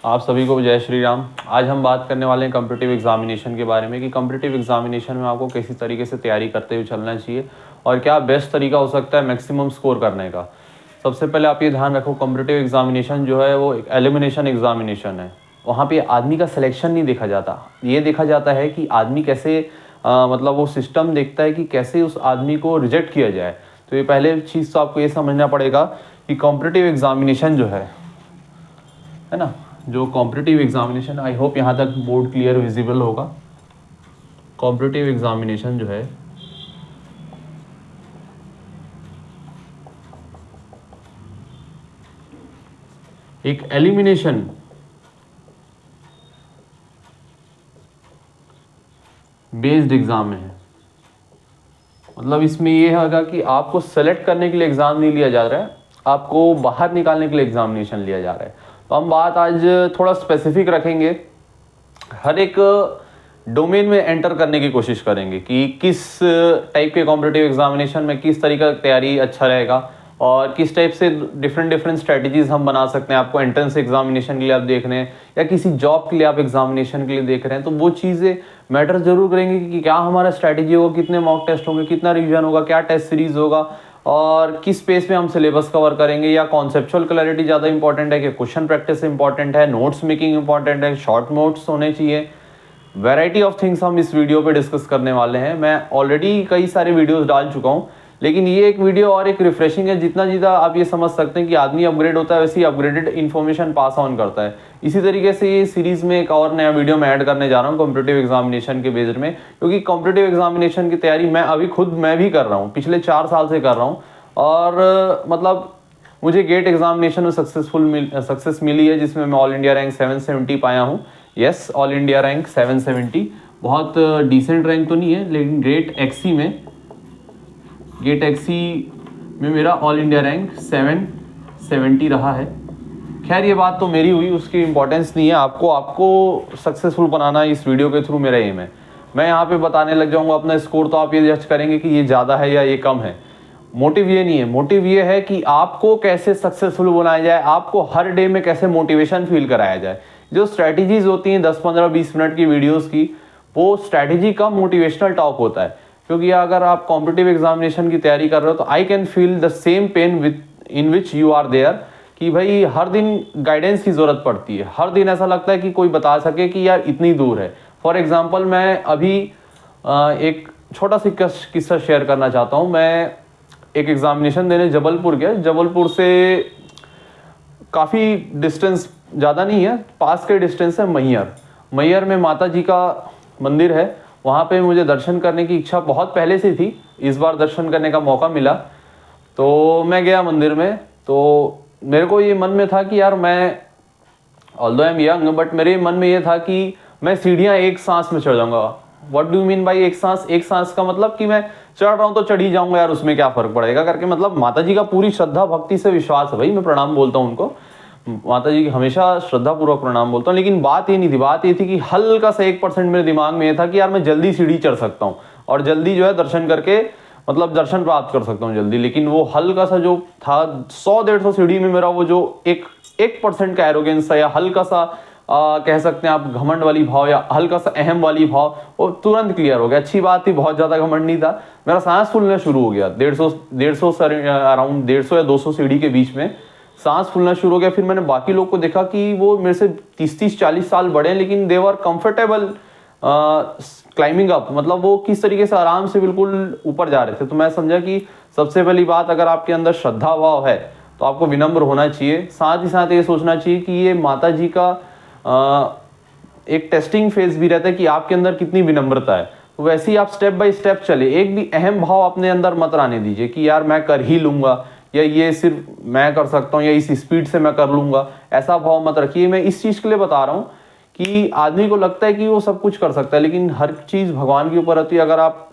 आप सभी को जय श्री राम। आज हम बात करने वाले हैं कॉम्पिटिटिव एग्जामिनेशन के बारे में कि कॉम्पिटिटिव एग्जामिनेशन में आपको किसी तरीके से तैयारी करते हुए चलना चाहिए और क्या बेस्ट तरीका हो सकता है मैक्सिमम स्कोर करने का। सबसे पहले आप ये ध्यान रखो, कॉम्पिटिटिव एग्जामिनेशन जो है वो एक एलिमिनेशन एग्जामिनेशन है। वहाँ पे आदमी का सिलेक्शन नहीं देखा जाता, ये देखा जाता है कि आदमी कैसे मतलब वो सिस्टम देखता है कि कैसे उस आदमी को रिजेक्ट किया जाए। तो ये पहले चीज़ तो आपको ये समझना पड़ेगा कि कॉम्पिटिटिव एग्जामिनेशन जो है ना, जो कॉम्पिटिटिव एग्जामिनेशन, आई होप यहाँ तक बोर्ड क्लियर विजिबल होगा। कॉम्पिटिटिव एग्जामिनेशन जो है एक एलिमिनेशन बेस्ड एग्जाम है। मतलब इसमें ये होगा कि आपको सेलेक्ट करने के लिए एग्जाम नहीं लिया जा रहा है, आपको बाहर निकालने के लिए एग्जामिनेशन लिया जा रहा है। तो हम बात आज थोड़ा स्पेसिफिक रखेंगे, हर एक डोमेन में एंटर करने की कोशिश करेंगे कि किस टाइप के कॉम्पिटिटिव एग्जामिनेशन में किस तरीका की तैयारी अच्छा रहेगा और किस टाइप से डिफरेंट स्ट्रेटजीज हम बना सकते हैं। आपको एंट्रेंस एग्जामिनेशन के लिए आप देख रहे हैं या किसी जॉब के लिए आप एग्जामिनेशन के लिए देख रहे हैं, तो वो चीज़ें मैटर जरूर करेंगे कि क्या हमारा स्ट्रैटेजी होगा, कितने मॉक टेस्ट होंगे, कितना रिवीजन होगा, क्या टेस्ट सीरीज होगा और किस पेस में हम सिलेबस कवर करेंगे, या कॉन्सेप्चुअल क्लैरिटी ज़्यादा इंपॉर्टेंट है कि क्वेश्चन प्रैक्टिस इंपॉर्टेंट है, नोट्स मेकिंग इंपॉर्टेंट है, शॉर्ट नोट्स होने चाहिए। वैरायटी ऑफ थिंग्स हम इस वीडियो पे डिस्कस करने वाले हैं। मैं ऑलरेडी कई सारे वीडियोस डाल चुका हूँ, लेकिन ये एक वीडियो और एक रिफ्रेशिंग है। जितना जितना आप ये समझ सकते हैं कि आदमी अपग्रेड होता है वैसे ही अपग्रेडेड इन्फॉर्मेशन पास ऑन करता है। इसी तरीके से ये सीरीज में एक और नया वीडियो मैं ऐड करने जा रहा हूँ कॉम्पिटिटिव एग्जामिनेशन के बेस्ड में, क्योंकि कॉम्पिटिटिव एग्जामिनेशन की तैयारी मैं भी कर रहा हूँ, पिछले 4 साल से कर रहा हूँ। और मतलब मुझे गेट एग्जामिनेशन में सक्सेस मिली है, जिसमें मैं ऑल इंडिया रैंक 770 पाया हूँ। यस, ऑल इंडिया रैंक 770 बहुत डिसेंट रैंक तो नहीं है, लेकिन गेट एक्सी में मेरा ऑल इंडिया रैंक 770 रहा है। खैर ये बात तो मेरी हुई, उसकी इंपॉर्टेंस नहीं है। आपको सक्सेसफुल बनाना इस वीडियो के थ्रू मेरा एम है। मैं यहाँ पे बताने लग जाऊँगा अपना स्कोर, तो आप ये जज करेंगे कि ये ज़्यादा है या ये कम है। मोटिव ये नहीं है, मोटिव ये है कि आपको कैसे सक्सेसफुल बनाया जाए, आपको हर डे में कैसे मोटिवेशन फील कराया जाए। जो स्ट्रैटेजीज होती हैं 10 15 20 मिनट की वीडियोस की, वो स्ट्रैटेजी का मोटिवेशनल टॉक होता है। क्योंकि अगर आप कॉम्पिटिटिव एग्जामिनेशन की तैयारी कर रहे हो तो I can feel the same pain in which you are there, कि भाई हर दिन गाइडेंस की ज़रूरत पड़ती है। हर दिन ऐसा लगता है कि कोई बता सके कि यार इतनी दूर है। फॉर एग्जाम्पल मैं अभी एक छोटा सा किस्सा शेयर करना चाहता हूँ। मैं एक एग्जामिनेशन देने जबलपुर गया। जबलपुर से काफ़ी डिस्टेंस, ज़्यादा नहीं है, पास के डिस्टेंस है मैहर में माता जी का मंदिर है। वहाँ पे मुझे दर्शन करने की इच्छा बहुत पहले से थी, इस बार दर्शन करने का मौका मिला तो मैं गया मंदिर में। तो मेरे को ये मन में था कि यार मैं, although I am young, but मेरे मन में ये था कि मैं सीढ़ियाँ एक सांस में चढ़ जाऊँगा। What do you mean by एक सांस? एक सांस का मतलब कि मैं चढ़ रहा हूँ तो चढ़ ही जाऊँगा यार, उसमें क्या फ़र्क पड़ेगा करके। मतलब माता जी का पूरी श्रद्धा भक्ति से विश्वास है भाई, मैं प्रणाम बोलता हूँ उनको, माता जी की हमेशा श्रद्धापूर्वक प्रणाम बोलता हूँ। लेकिन बात ये नहीं थी, बात ये थी कि हल्का सा 1% मेरे दिमाग में ये था कि यार मैं जल्दी सीढ़ी चढ़ सकता हूँ और जल्दी जो है दर्शन करके मतलब दर्शन प्राप्त कर सकता हूँ जल्दी। लेकिन वो हल्का सा जो था 100-150 सीढ़ी में मेरा वो जो 1% का एरोगेंस था, या हल्का सा कह सकते हैं आप घमंड वाली भाव, या हल्का सा अहम वाली भाव, वो तुरंत क्लियर हो गया। अच्छी बात थी, बहुत ज़्यादा घमंड नहीं था। मेरा सांस फूलना शुरू हो गया 150 अराउंड 150 या 200 सीढ़ी के बीच में सांस फूलना शुरू हो गया। फिर मैंने बाकी लोग को देखा कि वो मेरे से 30-40 साल बड़े हैं, लेकिन दे वर कंफर्टेबल क्लाइंबिंग अप, मतलब वो किस तरीके से आराम से बिल्कुल ऊपर जा रहे थे। तो मैं समझा कि सबसे पहली बात, अगर आपके अंदर श्रद्धा भाव है तो आपको विनम्र होना चाहिए। साथ ही साथ ये सोचना चाहिए कि ये माता जी का एक टेस्टिंग फेज भी रहता है कि आपके अंदर कितनी विनम्रता है। तो वैसे ही आप स्टेप बाय स्टेप चले, एक भी अहम भाव अपने अंदर मत आने दीजिए कि यार मैं कर ही लूंगा, या ये सिर्फ मैं कर सकता हूँ, या इस स्पीड से मैं कर लूंगा, ऐसा भाव मत रखिए। मैं इस चीज़ के लिए बता रहा हूँ कि आदमी को लगता है कि वो सब कुछ कर सकता है, लेकिन हर चीज़ भगवान के ऊपर होती है। अगर आप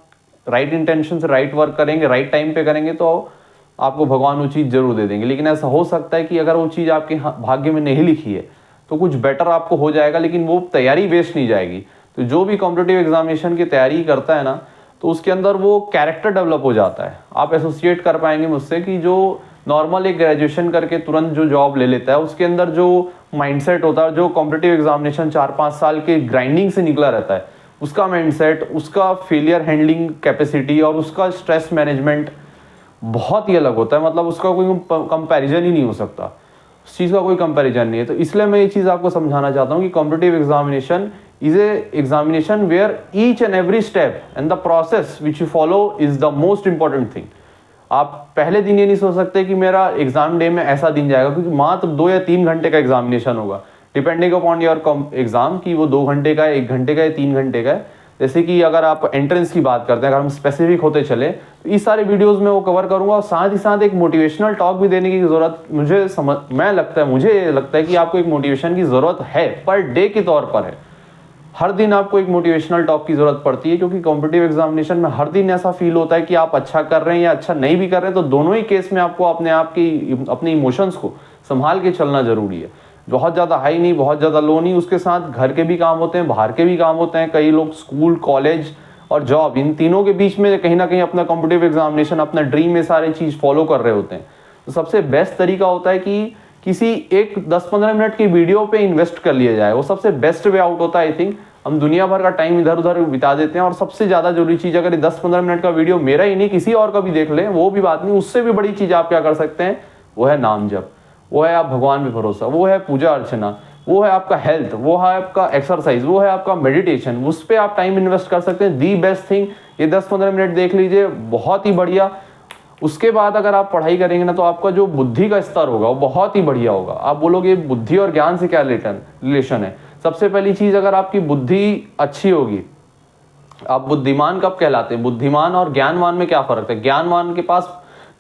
राइट इंटेंशन से राइट वर्क करेंगे, राइट टाइम पे करेंगे, तो आपको भगवान वो चीज़ जरूर दे देंगे। लेकिन ऐसा हो सकता है कि अगर वो चीज़ आपके भाग्य में नहीं लिखी है तो कुछ बेटर आपको हो जाएगा, लेकिन वो तैयारी वेस्ट नहीं जाएगी। तो जो भी कॉम्पिटिटिव एग्जामिनेशन की तैयारी करता है ना, तो उसके अंदर वो कैरेक्टर डेवलप हो जाता है। आप एसोसिएट कर पाएंगे मुझसे कि जो नॉर्मल एक ग्रेजुएशन करके तुरंत जो जॉब ले लेता है, उसके अंदर जो माइंडसेट होता है जो कॉम्पिटिटिव एग्जामिनेशन 4-5 साल के ग्राइंडिंग से निकला रहता है, उसका माइंडसेट, उसका फेलियर हैंडलिंग कैपेसिटी और उसका स्ट्रेस मैनेजमेंट बहुत ही अलग होता है। मतलब उसका कोई कंपैरिजन ही नहीं हो सकता, उस चीज़ का कोई कंपैरिजन नहीं है। तो इसलिए मैं ये चीज़ आपको समझाना चाहता हूँ कि competitive examination is a examination where each and every step and the process which you follow is the most important thing. आप पहले दिन ये नहीं सोच सकते कि मेरा एग्जाम डे में ऐसा दिन जाएगा, क्योंकि मात्र 2 या 3 घंटे का एग्जामिनेशन होगा, डिपेंडिंग अपॉन योर एग्जाम कि वो 2 घंटे का है, 1 घंटे का है, 3 घंटे का है। जैसे कि अगर आप एंट्रेंस की बात करते हैं, अगर हम स्पेसिफिक होते चले तो इस सारे वीडियोस में वो कवर करूंगा, और साथ ही साथ एक मोटिवेशनल टॉक भी देने की जरूरत मुझे लगता है कि आपको एक मोटिवेशन की जरूरत है, पर डे के तौर पर है। हर दिन आपको एक मोटिवेशनल टॉक की जरूरत पड़ती है, क्योंकि कॉम्पिटिटिव एग्जामिनेशन में हर दिन ऐसा फील होता है कि आप अच्छा कर रहे हैं या अच्छा नहीं भी कर रहे हैं, तो दोनों ही केस में आपको अपने इमोशंस को संभाल के चलना जरूरी है। बहुत ज़्यादा हाई नहीं, बहुत ज़्यादा लो नहीं, उसके साथ घर के भी काम होते हैं, बाहर के भी काम होते हैं। कई लोग स्कूल, कॉलेज और जॉब, इन तीनों के बीच में कहीं ना कहीं अपना कॉम्पिटिटिव एग्जामिनेशन, अपना ड्रीम में सारी चीज़ फॉलो कर रहे होते हैं। तो सबसे बेस्ट तरीका होता है कि किसी एक 10-15 मिनट की वीडियो पे इन्वेस्ट कर लिया जाए, वो सबसे बेस्ट वे आउट होता है। आई थिंक हम दुनिया भर का टाइम इधर उधर बिता देते हैं, और सबसे ज़्यादा जरूरी चीज़, अगर 10-15 मिनट का वीडियो मेरा ही नहीं किसी और का भी देख लें, वो भी बात नहीं, उससे भी बड़ी चीज़ आप क्या कर सकते हैं, वो है नाम जप, वो है आप भगवान पे भरोसा, वो है पूजा अर्चना, वो है आपका हेल्थ, वो है आपका एक्सरसाइज, वो है आपका मेडिटेशन। उस पर आप टाइम इन्वेस्ट कर सकते हैं। दी बेस्ट थिंग, ये 10-15 मिनट देख लीजिए, बहुत ही बढ़िया। उसके बाद अगर आप पढ़ाई करेंगे ना, तो आपका जो बुद्धि का स्तर होगा वो बहुत ही बढ़िया होगा। आप बोलोगे बुद्धि और ज्ञान से क्या रिलेशन है? सबसे पहली चीज, अगर आपकी बुद्धि अच्छी होगी, आप बुद्धिमान कब कहलाते हैं? बुद्धिमान और ज्ञानवान में क्या फर्क है? ज्ञानवान के पास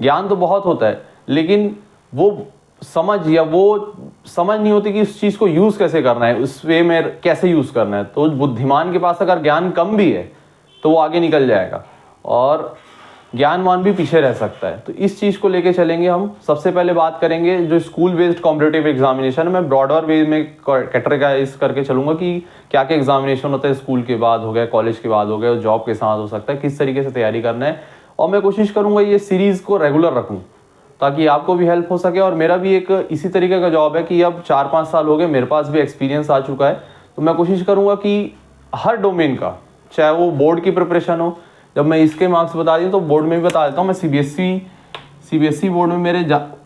ज्ञान तो बहुत होता है, लेकिन वो समझ नहीं होती कि उस चीज को यूज कैसे करना है, उस वे में कैसे यूज करना है। तो बुद्धिमान के पास अगर ज्ञान कम भी है तो वो आगे निकल जाएगा, और ज्ञानवान भी पीछे रह सकता है। तो इस चीज़ को लेके चलेंगे हम। सबसे पहले बात करेंगे जो स्कूल बेस्ड कॉम्पिटिटिव एग्जामिनेशन, मैं ब्रॉडर वे में कैटेगराइज करके चलूंगा कि क्या क्या एग्जामिनेशन होता है, स्कूल के बाद हो गया, कॉलेज के बाद हो गया, जॉब के साथ हो सकता है, किस तरीके से तैयारी करना है। और मैं कोशिश करूंगा ये सीरीज़ को रेगुलर रखूँ, ताकि आपको भी हेल्प हो सके। और मेरा भी एक इसी तरीके का जॉब है कि अब 4-5 साल हो गए, मेरे पास भी एक्सपीरियंस आ चुका है। तो मैं कोशिश करूँगा कि हर डोमेन का, चाहे वो बोर्ड की प्रिपरेशन हो, जब मैं इसके मार्क्स बता दूँ तो बोर्ड में भी बता देता हूँ। मैं सीबीएसई बोर्ड में मेरे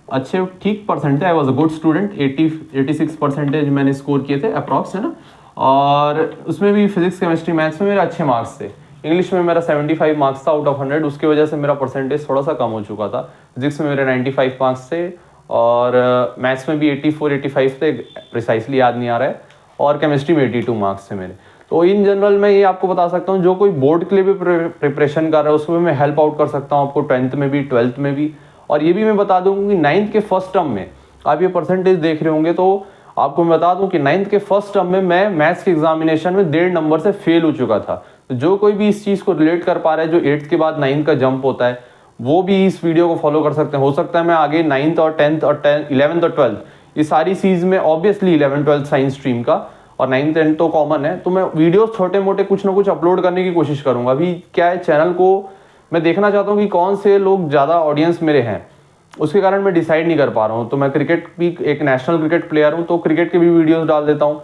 अच्छे ठीक परसेंट थे, I was a good student, 86% मैंने स्कोर किए थे अप्रॉक्स, है ना। और उसमें भी फिजिक्स, केमिस्ट्री, मैथ्स में मेरे अच्छे मार्क्स थे। इंग्लिश में मेरा 75 मार्क्स था आउट ऑफ 100, उसकी वजह से मेरा परसेंटेज थोड़ा सा कम हो चुका था। फिजिक्स में मेरे 95 मार्क्स थे, और मैथ्स में भी 84-85 थे, प्रिसाइसली याद नहीं आ रहा है, और केमिस्ट्री में 82 मार्क्स थे मेरे। तो इन जनरल मैं ये आपको बता सकता हूँ, जो कोई बोर्ड के लिए भी प्रिपरेशन कर रहा है उसको भी मैं हेल्प आउट कर सकता हूँ आपको, 10th में भी, 12th में भी। और ये भी मैं बता दूँ कि 9th के फर्स्ट टर्म में आप ये परसेंटेज देख रहे होंगे, तो आपको मैं बता दूं कि 9th के फर्स्ट टर्म में मैं मैथ्स के एग्जामिनेशन में 1.5 नंबर से फेल हो चुका था। तो जो कोई भी इस चीज़ को रिलेट कर पा रहा है, जो 8th के बाद 9th का जंप होता है, वो भी इस वीडियो को फॉलो कर सकते हैं। हो सकता है मैं आगे 9th और 10th और 11th और 12th ये सारी चीज़ में, obviously 11th 12th science stream का और 9th 10th तो कॉमन है, तो मैं वीडियोस छोटे मोटे कुछ ना कुछ अपलोड करने की कोशिश करूंगा। अभी क्या है, चैनल को मैं देखना चाहता हूँ कि कौन से लोग ज़्यादा ऑडियंस मेरे हैं, उसके कारण मैं डिसाइड नहीं कर पा रहा हूँ। तो मैं क्रिकेट भी, एक नेशनल क्रिकेट प्लेयर हूँ, तो क्रिकेट के भी वीडियोस डाल देता हूँ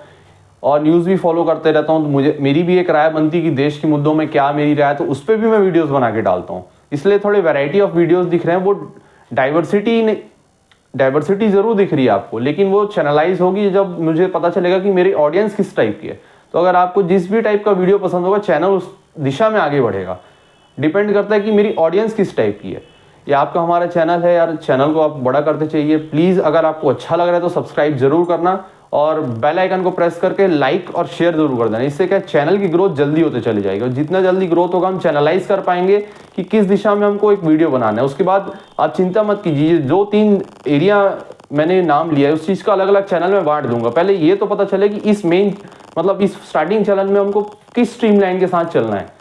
और न्यूज़ भी फॉलो करते रहता हूँ। तो मेरी भी एक राय बनती कि देश के मुद्दों में क्या मेरी राय है, तो उस पर भी मैं वीडियोज़ बना के डालता हूँ। इसलिए थोड़े वैरायटी ऑफ वीडियोज़ दिख रहे हैं। वो डाइवर्सिटी ज़रूर दिख रही है आपको, लेकिन वो चैनलाइज होगी जब मुझे पता चलेगा कि मेरी ऑडियंस किस टाइप की है। तो अगर आपको जिस भी टाइप का वीडियो पसंद होगा, चैनल उस दिशा में आगे बढ़ेगा। डिपेंड करता है कि मेरी ऑडियंस किस टाइप की है। ये आपका हमारा चैनल है यार, चैनल को आप बड़ा करते चाहिए प्लीज़। अगर आपको अच्छा लग रहा है तो सब्सक्राइब जरूर करना और बेल आइकन को प्रेस करके लाइक और शेयर जरूर कर देना। इससे क्या, चैनल की ग्रोथ जल्दी होते चली जाएगी, और जितना जल्दी ग्रोथ होगा हम चैनलाइज कर पाएंगे कि किस दिशा में हमको एक वीडियो बनाना है। उसके बाद आप चिंता मत कीजिए, जो 3 एरिया मैंने नाम लिया है उस चीज़ का अलग अलग चैनल में बांट दूंगा। पहले ये तो पता चले कि इस मेन, मतलब इस स्टार्टिंग चैनल में हमको किस स्ट्रीम लाइन के साथ चलना है।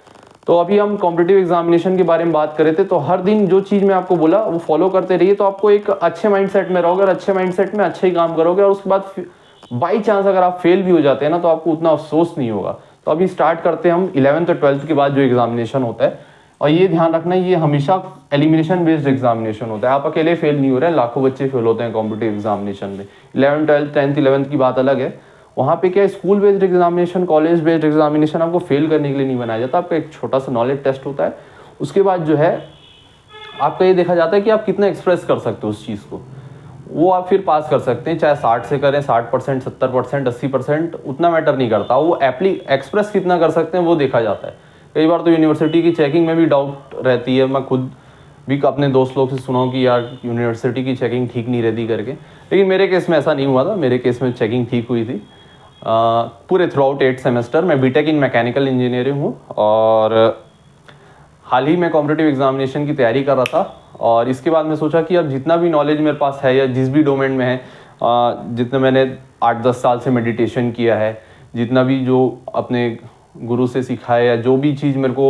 तो अभी हम कॉम्पिटिटिव एग्जामिनेशन के बारे में बात कर रहे थे, तो हर दिन जो चीज़ मैं आपको बोला वो फॉलो करते रहिए, तो आपको एक अच्छे माइंडसेट में रहोगे और अच्छे माइंडसेट में अच्छा ही काम करोगे। और उसके बाद बाई चांस अगर आप फेल भी हो जाते हैं ना, तो आपको उतना अफसोस नहीं होगा। तो अभी स्टार्ट करते हैं हम 11th और 12th के बाद जो एग्जामिनेशन होता है। और ये ध्यान रखना, ये हमेशा एलिमिनेशन बेस्ड एग्जामिनेशन होता है, आप अकेले फेल नहीं हो रहे हैं, लाखों बच्चे फेल होते हैं कॉम्पिटिटिव एग्जामिनेशन में। 11th 12th 10th 11th की बात अलग है, वहाँ पे क्या school based examination, college based examination आपको फेल करने के लिए नहीं बनाया जाता, आपका एक छोटा सा नॉलेज टेस्ट होता है। उसके बाद जो है आपका ये देखा जाता है कि आप कितना एक्सप्रेस कर सकते हो उस चीज़ को, वो आप फिर पास कर सकते हैं, चाहे 60 से करें, 60%, 70%, 80%, उतना मैटर नहीं करता, वो एक्सप्रेस कितना कर सकते हैं वो देखा जाता है। कई बार तो यूनिवर्सिटी की चेकिंग में भी डाउट रहती है, मैं खुद भी अपने दोस्त लोग से सुना हूँ कि यार यूनिवर्सिटी की चेकिंग ठीक नहीं रहती करके, लेकिन मेरे केस में ऐसा नहीं हुआ था, मेरे केस में चेकिंग ठीक हुई थी पूरे थ्रू आउट 8 सेमेस्टर। मैं बीटेक इन मैकेनिकल इंजीनियरिंग हूँ और हाल ही में कॉम्पिटिटिव एग्जामिनेशन की तैयारी कर रहा था, और इसके बाद मैं सोचा कि अब जितना भी नॉलेज मेरे पास है या जिस भी डोमेन में है, जितना मैंने 8-10 साल से मेडिटेशन किया है, जितना भी जो अपने गुरु से सीखा है, या जो भी चीज़ मेरे को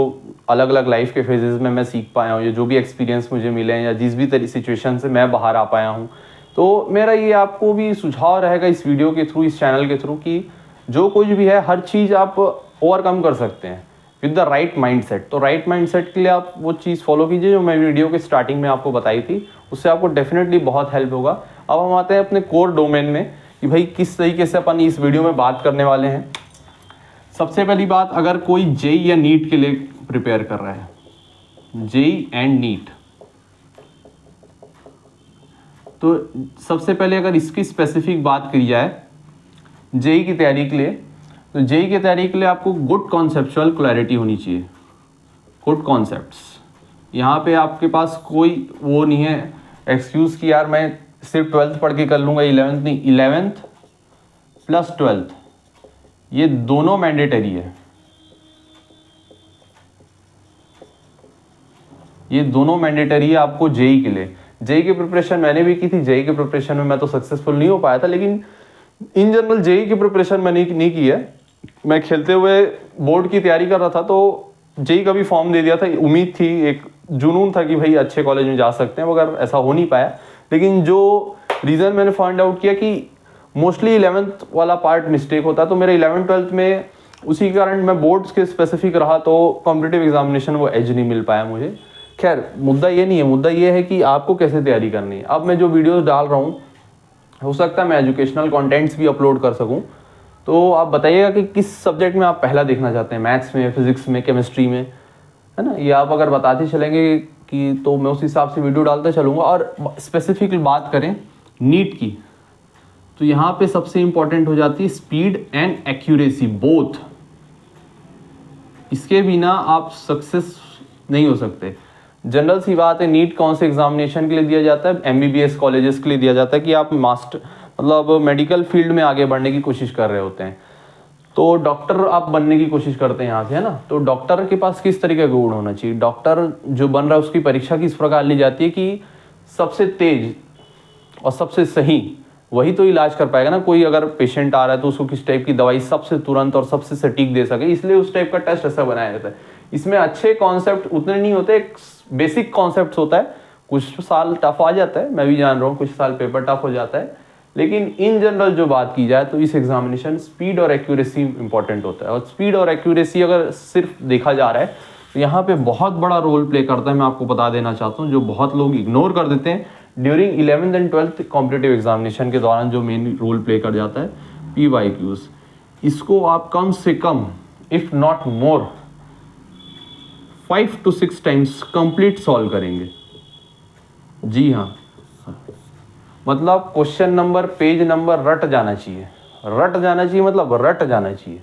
अलग अलग लाइफ के फेजेस में मैं सीख पाया हूँ, या जो भी एक्सपीरियंस मुझे मिले हैं, या जिस भी तरह सिचुएशन से मैं बाहर आ पाया हूँ, तो मेरा ये आपको भी सुझाव रहेगा इस वीडियो के थ्रू, इस चैनल के थ्रू, कि जो कुछ भी है हर चीज़ आप ओवरकम कर सकते हैं विद द राइट माइंडसेट। तो राइट माइंडसेट के लिए आप वो चीज़ फॉलो कीजिए जो मैं वीडियो के स्टार्टिंग में आपको बताई थी, उससे आपको डेफिनेटली बहुत हेल्प होगा। अब हम आते हैं अपने कोर डोमेन में कि भाई किस तरीके से अपन इस वीडियो में बात करने वाले हैं। सबसे पहली बात, अगर कोई जेई या नीट के लिए प्रिपेयर कर रहा है, जेई एंड नीट, तो सबसे पहले अगर इसकी स्पेसिफिक बात की जाए जेई की तैयारी के लिए, तो जेई की तैयारी के लिए आपको गुड कॉन्सेप्चुअल क्लैरिटी होनी चाहिए, गुड कॉन्सेप्ट्स। यहाँ पे आपके पास कोई वो नहीं है एक्सक्यूज़ कि यार मैं सिर्फ 12th पढ़ के कर लूँगा, 11th नहीं, 11th प्लस 12th ये दोनों मैंडेटरी है, ये दोनों मैंडेटरी है आपको जेई के लिए। जेई की प्रिपरेशन मैंने भी की थी, जेई की प्रिपरेशन में मैं तो सक्सेसफुल नहीं हो पाया था, लेकिन इन जनरल जेई की प्रिपरेशन मैंने नहीं की है। मैं खेलते हुए बोर्ड की तैयारी कर रहा था, तो जेई का भी फॉर्म दे दिया था, उम्मीद थी, एक जुनून था कि भाई अच्छे कॉलेज में जा सकते हैं, मगर ऐसा हो नहीं पाया। लेकिन जो रीज़न मैंने फाइंड आउट किया कि मोस्टली 11th वाला पार्ट मिस्टेक होता है, तो मेरे 11th 12th में उसी के कारण मैं बोर्ड्स के स्पेसिफिक रहा, तो कॉम्पिटिटिव एग्जामिनेशन वो एज नहीं मिल पाया मुझे। खैर मुद्दा ये नहीं है, मुद्दा ये है कि आपको कैसे तैयारी करनी है। अब मैं जो वीडियोस डाल रहा हूँ, हो सकता है मैं एजुकेशनल कंटेंट्स भी अपलोड कर सकूँ, तो आप बताइएगा कि किस सब्जेक्ट में आप पहला देखना चाहते हैं, मैथ्स में, फिजिक्स में, केमिस्ट्री में, है ना। ये आप अगर बताते चलेंगे कि तो मैं उस हिसाब से वीडियो डालते चलूँगा। और स्पेसिफिक बात करें नीट की, तो यहाँ पे सबसे इंपॉर्टेंट हो जाती है स्पीड एंड एक्यूरेसी बोथ। इसके बिना आप सक्सेस नहीं हो सकते। जनरल सी बात है, नीट कौन से एग्जामिनेशन के लिए दिया जाता है, एमबीबीएस कॉलेजेस के लिए दिया जाता है कि आप मास्टर मतलब मेडिकल फील्ड में आगे बढ़ने की कोशिश कर रहे होते हैं, तो डॉक्टर आप बनने की कोशिश करते हैं यहाँ से, है ना। तो डॉक्टर के पास किस तरीके का गुण होना चाहिए, डॉक्टर जो बन रहा है उसकी परीक्षा किस प्रकार ली जाती है कि सबसे तेज और सबसे सही वही तो इलाज कर पाएगा ना। कोई अगर पेशेंट आ रहा है तो उसको किस टाइप की दवाई सबसे तुरंत और सबसे सटीक दे सके, इसलिए उस टाइप का टेस्ट ऐसा बनाया जाता है। इसमें अच्छे कॉन्सेप्ट उतने नहीं होते, एक बेसिक कॉन्सेप्ट होता है, कुछ साल टफ आ जाता है, मैं भी जान रहा हूँ कुछ साल पेपर टफ हो जाता है, लेकिन इन जनरल जो बात की जाए तो इस एग्जामिनेशन स्पीड और एक्यूरेसी इंपॉर्टेंट होता है। और स्पीड और एक्यूरेसी अगर सिर्फ देखा जा रहा है तो यहाँ पे बहुत बड़ा रोल प्ले करता है, मैं आपको बता देना चाहता हूँ, जो बहुत लोग इग्नोर कर देते हैं during 11th and 12th competitive examination के दौरान। जो मेन रोल प्ले कर जाता है PYQs, इसको आप कम से come if not more 5 to 6 times complete solve करेंगे। जी हाँ, मतलब क्वेश्चन नंबर, पेज नंबर रट जाना चाहिए, रट जाना चाहिए, मतलब रट जाना चाहिए।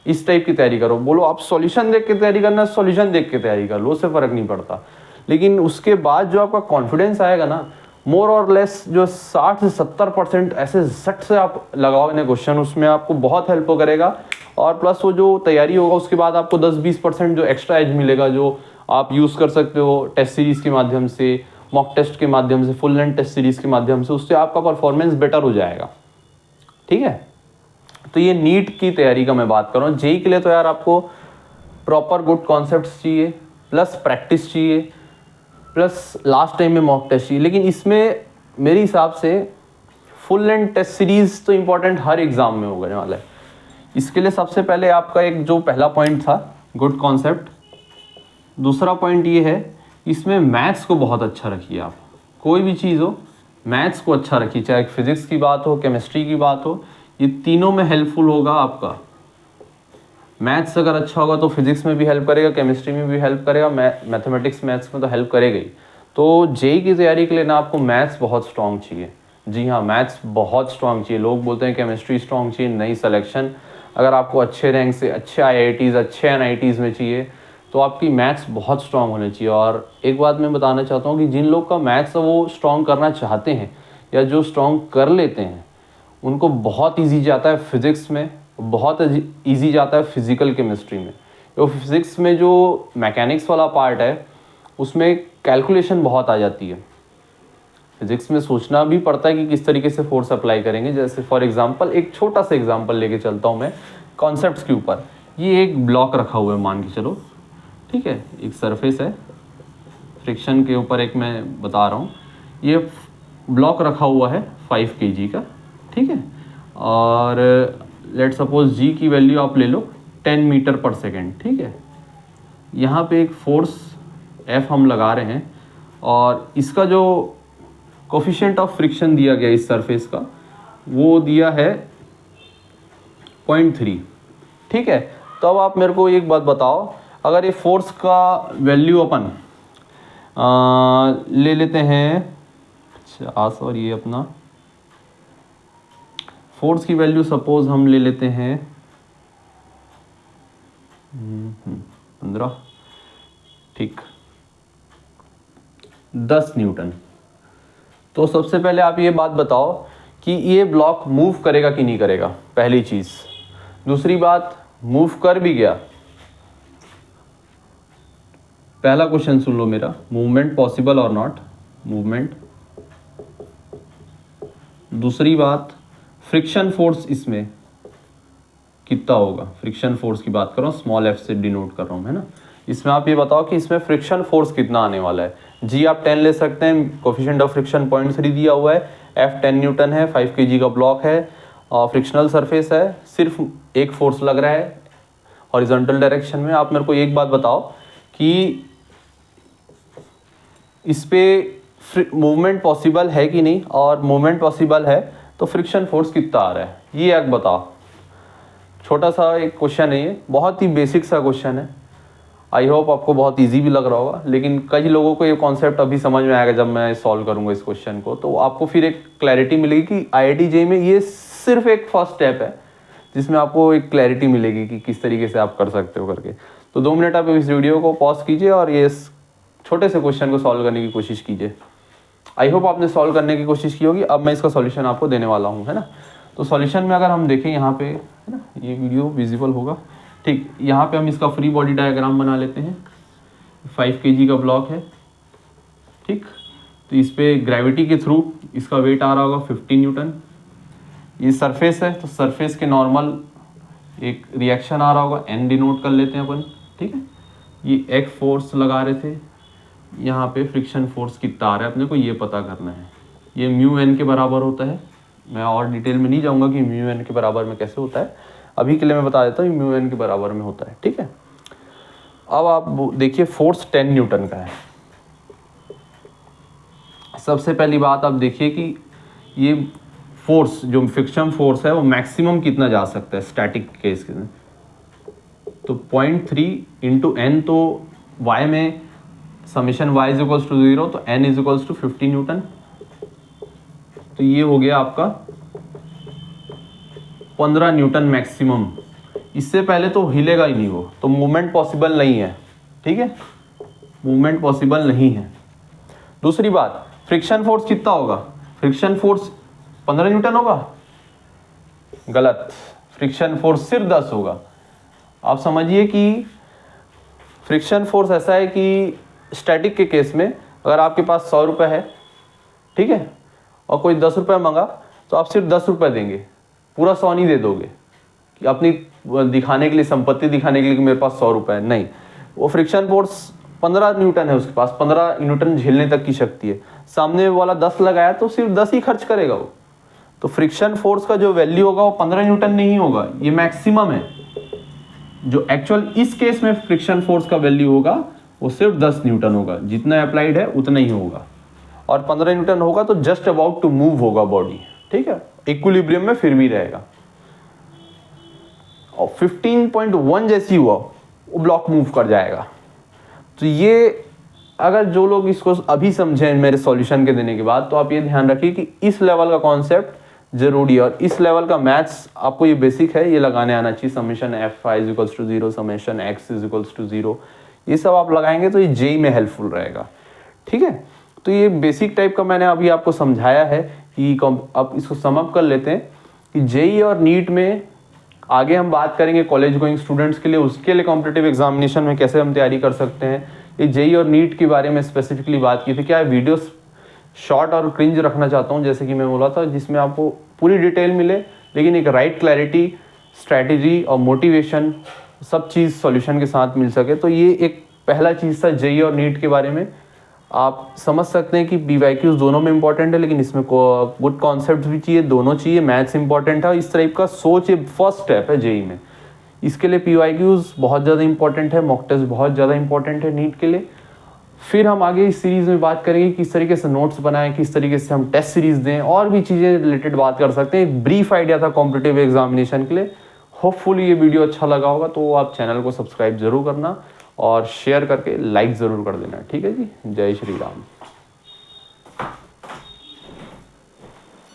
इस टाइप की तैयारी करो। बोलो आप सॉल्यूशन देख के तैयारी करना, सॉल्यूशन देख के तैयारी कर लो, उससे फर्क नहीं पड़ता। लेकिन उसके बाद जो आपका कॉन्फिडेंस आएगा ना, मोर और लेस जो 60 से 70% ऐसे झट से आप लगाओ इन्हें क्वेश्चन, उसमें आपको बहुत हेल्प करेगा। और प्लस वो जो तैयारी होगा उसके बाद आपको 10-20% जो एक्स्ट्रा एज मिलेगा, जो आप यूज़ कर सकते हो टेस्ट सीरीज़ के माध्यम से, मॉक टेस्ट के माध्यम से, फुल लेंथ टेस्ट सीरीज़ के माध्यम से, उससे आपका परफॉर्मेंस बेटर हो जाएगा। ठीक है, तो ये नीट की तैयारी का मैं बात कर रहा हूँ। जेई के लिए तो यार आपको प्रॉपर गुड कॉन्सेप्ट्स चाहिए, प्लस प्रैक्टिस चाहिए, प्लस लास्ट टाइम में मॉक टेस्ट चाहिए। लेकिन इसमें मेरे हिसाब से फुल लेंथ टेस्ट सीरीज़ तो इंपॉर्टेंट हर एग्ज़ाम में होने वाला है। इसके लिए सबसे पहले आपका एक जो पहला पॉइंट था गुड कॉन्सेप्ट, दूसरा पॉइंट ये है, इसमें मैथ्स को बहुत अच्छा रखिए आप। कोई भी चीज़ हो मैथ्स को अच्छा रखिए, चाहे फिजिक्स की बात हो, केमिस्ट्री की बात हो, ये तीनों में हेल्पफुल होगा आपका। मैथ्स अगर अच्छा होगा तो फिजिक्स में भी हेल्प करेगा, केमिस्ट्री में भी हेल्प करेगा, मैथमेटिक्स मैथ्स में तो हेल्प करेगा ही। तो जेईई की तैयारी के लिए ना आपको मैथ्स बहुत स्ट्रॉन्ग चाहिए। जी हाँ, मैथ्स बहुत स्ट्रॉन्ग चाहिए। लोग बोलते हैं केमिस्ट्री स्ट्रॉन्ग चाहिए, नई सिलेक्शन अगर आपको अच्छे रैंक से अच्छे IITs अच्छे NITs में चाहिए तो आपकी मैथ्स बहुत स्ट्रॉन्ग होनी चाहिए। और एक बात मैं बताना चाहता हूँ कि जिन लोग का मैथ्स वो स्ट्रॉन्ग करना चाहते हैं या जो स्ट्रॉन्ग कर लेते हैं उनको बहुत ईजी जाता है फिज़िक्स में, बहुत ईजी जाता है फिज़िकल केमिस्ट्री में। तो फिज़िक्स में जो मैकेनिक्स वाला पार्ट है उसमें कैलकुलेशन बहुत आ जाती है। फिज़िक्स में सोचना भी पड़ता है कि किस तरीके से फोर्स अप्लाई करेंगे। जैसे फॉर एग्जांपल एक छोटा सा एग्जांपल लेके चलता हूँ मैं कॉन्सेप्ट्स के ऊपर। ये एक ब्लॉक रखा हुआ है मान के चलो, ठीक है, एक सरफेस है, फ्रिक्शन के ऊपर एक मैं बता रहा हूँ। ये ब्लॉक रखा हुआ है 5 kg का, ठीक है, और लेट सपोज जी की वैल्यू आप ले लो 10 मीटर पर सेकेंड, ठीक है। यहाँ पे एक फोर्स F हम लगा रहे हैं और इसका जो कोफिशिएंट ऑफ फ्रिक्शन दिया गया इस सरफेस का वो दिया है 0.3, ठीक है। तो अब आप मेरे को एक बात बताओ, अगर ये फोर्स का वैल्यू अपन ले लेते हैं, अच्छा सॉरी, ये अपना फोर्स की वैल्यू सपोज हम ले लेते हैं 15, ठीक, 10 न्यूटन। तो सबसे पहले आप ये बात बताओ कि ये ब्लॉक मूव करेगा कि नहीं करेगा, पहली चीज़। दूसरी बात, मूव कर भी गया, पहला क्वेश्चन सुन लो मेरा, मूवमेंट पॉसिबल और नॉट, मूवमेंट। दूसरी बात, फ्रिक्शन फोर्स इसमें कितना होगा, फ्रिक्शन फोर्स की बात कर रहा हूँ, स्मॉल f से डिनोट कर रहा हूँ, है ना। इसमें आप ये बताओ कि इसमें फ्रिक्शन फोर्स कितना आने वाला है। जी आप 10 ले सकते हैं, कोफिशिएंट ऑफ फ्रिक्शन 0.3 दिया हुआ है, F 10 न्यूटन है, 5 kg का ब्लॉक है और फ्रिक्शनल सरफेस है, सिर्फ एक फोर्स लग रहा है हॉरिजॉन्टल डायरेक्शन में। आप मेरे को एक बात बताओ कि इस पे मूवमेंट पॉसिबल है कि नहीं, और मूवमेंट पॉसिबल है तो फ्रिक्शन फोर्स कितना आ रहा है, ये एक बताओ। छोटा सा एक क्वेश्चन है, ये बहुत ही बेसिक सा क्वेश्चन है। आई होप आपको बहुत इजी भी लग रहा होगा, लेकिन कई लोगों को ये कॉन्सेप्ट अभी समझ में आएगा जब मैं सॉल्व करूंगा इस क्वेश्चन को, तो आपको फिर एक क्लैरिटी मिलेगी कि IIT JEE में ये सिर्फ एक फर्स्ट स्टेप है जिसमें आपको एक क्लैरिटी मिलेगी कि किस तरीके से आप कर सकते हो करके। तो 2 मिनट आप इस वीडियो को पॉज कीजिए और ये छोटे से क्वेश्चन को सॉल्व करने की कोशिश कीजिए। आई होप आपने सॉल्व करने की कोशिश की होगी। अब मैं इसका सॉल्यूशन आपको देने वाला हूँ, है ना। तो सॉल्यूशन में अगर हम देखें यहाँ पे, है ना, ये वीडियो विजिबल होगा, ठीक। यहाँ पे हम इसका फ्री बॉडी डायग्राम बना लेते हैं। 5 kg का ब्लॉक है, ठीक। तो इस पे ग्रेविटी के थ्रू इसका वेट आ रहा होगा 15 न्यूटन। ये सरफेस है तो सरफेस के नॉर्मल एक रिएक्शन आ रहा होगा, N डिनोट कर लेते हैं अपन, ठीक है। ये एक फोर्स लगा रहे थे, यहाँ पे फ्रिक्शन फोर्स कितना आ रहा है अपने को ये पता करना है। ये μN के बराबर होता है। मैं और डिटेल में नहीं जाऊँगा कि μN के बराबर में कैसे होता है, अभी के लिए मैं बता देता हूँ μN के बराबर में होता है, ठीक है। अब आप देखिए फोर्स 10 न्यूटन का है। सबसे पहली बात आप देखिए कि ये फोर्स जो फ्रिक्शन फोर्स है वो मैक्सिमम कितना जा सकता है स्टैटिक केस के। तो 0.3 इंटू N, तो y में summation y is equals to 0, तो N is equals to 50 newton. तो ये हो गया आपका 15 न्यूटन मैक्सिमम। इससे पहले तो हिलेगा ही नहीं वो, तो मूवमेंट पॉसिबल नहीं है, ठीक है, मूवमेंट पॉसिबल नहीं है। दूसरी बात, फ्रिक्शन फोर्स कितना होगा, फ्रिक्शन फोर्स 15 न्यूटन होगा, गलत, फ्रिक्शन फोर्स सिर्फ 10 होगा। आप समझिए कि फ्रिक्शन फोर्स ऐसा है कि स्टैटिक के केस में अगर आपके पास 100 रुपये है, ठीक है, और कोई 10 रुपये मांगा तो आप सिर्फ 10 रुपये देंगे, पूरा 100 नहीं दे दोगे कि अपनी दिखाने के लिए, संपत्ति दिखाने के लिए कि मेरे पास 100 रुपये है, नहीं। वो फ्रिक्शन फोर्स 15 न्यूटन है, उसके पास 15 न्यूटन झेलने तक की शक्ति है। सामने वाला 10 लगाया तो सिर्फ 10 ही खर्च करेगा वो। तो फ्रिक्शन फोर्स का जो वैल्यू होगा वो 15 न्यूटन नहीं होगा, ये मैक्सिमम है। जो एक्चुअल इस केस में फ्रिक्शन फोर्स का वैल्यू होगा वो सिर्फ 10 न्यूटन होगा, जितना अप्लाइड है उतना ही होगा, और 15 न्यूटन होगा तो जस्ट अबाउट टू मूव होगा बॉडी, ठीक है, इक्विलिब्रियम में फिर भी रहेगा। और 15.1 जैसी हुआ वो ब्लॉक मूव कर जाएगा। तो ये अगर जो लोग इसको अभी समझें मेरे सॉल्यूशन के देने के बाद, तो आप ये ध्यान रखिए कि इस लेवल का कॉन्सेप्ट जरूरी है, और इस लेवल का मैथ्स आपको ये बेसिक है, ये लगाने आना चाहिए। समेशन f(i) = 0, समेशन x = 0, ये सब आप लगाएंगे तो ये जेई में हेल्पफुल रहेगा, ठीक है। तो ये बेसिक टाइप का मैंने अभी आपको समझाया है कि अब इसको समअप कर लेते हैं कि जेई और नीट में आगे हम बात करेंगे कॉलेज गोइंग स्टूडेंट्स के लिए, उसके लिए कॉम्पिटिटिव एग्जामिनेशन में कैसे हम तैयारी कर सकते हैं। ये जेई और नीट के बारे में स्पेसिफिकली बात की थी। क्या वीडियोस शॉर्ट और क्रिंज रखना चाहता हूँ, जैसे कि मैं बोला था, जिसमें आपको पूरी डिटेल मिले, लेकिन एक राइट क्लैरिटी, स्ट्रैटेजी और मोटिवेशन सब चीज़ सॉल्यूशन के साथ मिल सके। तो ये एक पहला चीज़ था जेई और नीट के बारे में। आप समझ सकते हैं कि BYQs दोनों में इंपॉर्टेंट है, लेकिन इसमें गुड कॉन्सेप्ट भी चाहिए, दोनों चाहिए, मैथ्स इंपॉर्टेंट है। इस टाइप का सोच ये फर्स्ट स्टेप है जेई में। इसके लिए PYQs बहुत ज़्यादा इंपॉर्टेंट है, मॉक टेस्ट बहुत ज़्यादा इंपॉर्टेंट है नीट के लिए। फिर हम आगे इस सीरीज़ में बात करेंगे किस तरीके से नोट्स बनाएं, किस तरीके से हम टेस्ट सीरीज़ दें, और भी चीज़ें रिलेटेड बात कर सकते हैं। एक ब्रीफ आइडिया था कॉम्पिटिटिव एग्जामिनेशन के लिए। होपफुली ये वीडियो अच्छा लगा होगा, तो आप चैनल को सब्सक्राइब जरूर करना और शेयर करके लाइक ज़रूर कर देना, ठीक है जी। जय श्री राम।